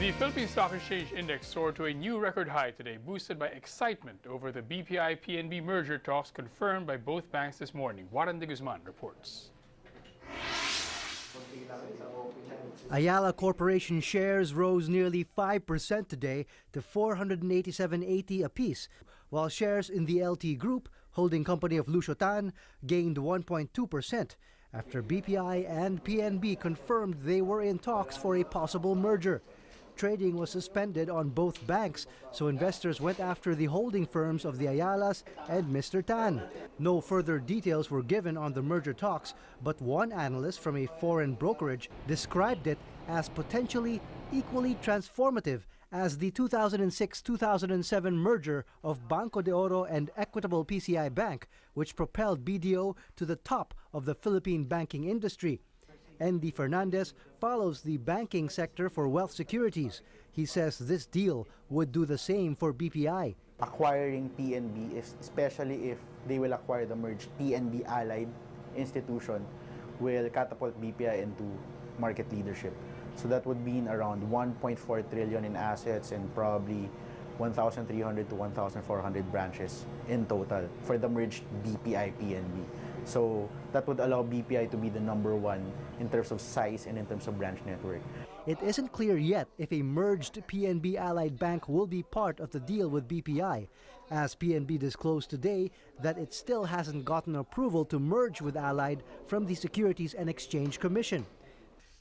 The Philippine Stock Exchange Index soared to a new record high today, boosted by excitement over the BPI PNB merger talks confirmed by both banks this morning. Warren de Guzman reports. Ayala Corporation shares rose nearly 5% today to 487.80 apiece, while shares in the LT Group, holding company of Lucio Tan, gained 1.2% after BPI and PNB confirmed they were in talks for a possible merger. Trading was suspended on both banks, so investors went after the holding firms of the Ayalas and Mr. Tan. No further details were given on the merger talks, but one analyst from a foreign brokerage described it as potentially equally transformative as the 2006-2007 merger of Banco de Oro and Equitable PCI Bank, which propelled BDO to the top of the Philippine banking industry. Andy Fernandez follows the banking sector for wealth securities. He says this deal would do the same for BPI. Acquiring PNB, especially if they will acquire the merged PNB allied institution, will catapult BPI into market leadership. So that would mean around 1.4 trillion in assets and probably 1,300 to 1,400 branches in total for the merged BPI PNB. So that would allow BPI to be the #1 in terms of size and in terms of branch network. It isn't clear yet if a merged PNB Allied Bank will be part of the deal with BPI, as PNB disclosed today that it still hasn't gotten approval to merge with Allied from the Securities and Exchange Commission.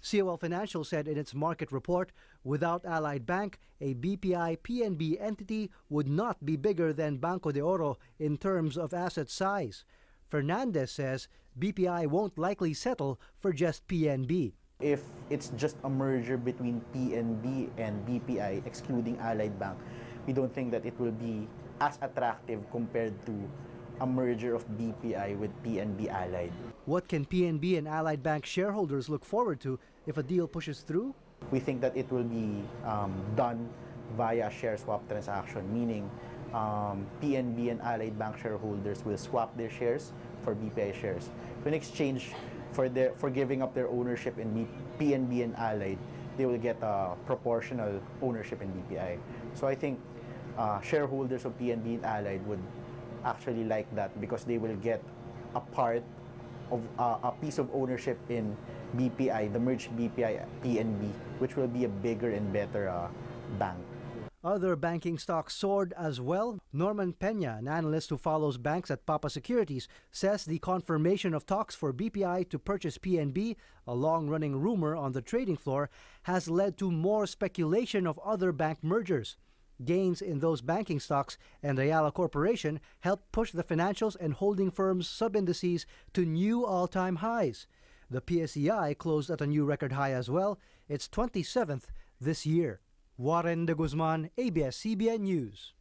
COL Financial said in its market report, without Allied Bank, a BPI PNB entity would not be bigger than Banco de Oro in terms of asset size. Fernandez says BPI won't likely settle for just PNB. If it's just a merger between PNB and BPI, excluding Allied Bank, we don't think that it will be as attractive compared to a merger of BPI with PNB Allied. What can PNB and Allied Bank shareholders look forward to if a deal pushes through? We think that it will be done via a share swap transaction, meaning PNB and Allied Bank shareholders will swap their shares for BPI shares. In exchange for giving up their ownership in PNB and Allied, they will get a proportional ownership in BPI. So I think shareholders of PNB and Allied would actually like that because they will get a part of a piece of ownership in BPI, the merged BPI PNB, which will be a bigger and better bank. Other banking stocks soared as well. Norman Peña, an analyst who follows banks at Papa Securities, says the confirmation of talks for BPI to purchase PNB, a long-running rumor on the trading floor, has led to more speculation of other bank mergers. Gains in those banking stocks and Ayala Corporation helped push the financials and holding firms' sub-indices to new all-time highs. The PSEI closed at a new record high as well, its 27th this year. Warren de Guzman, ABS-CBN News.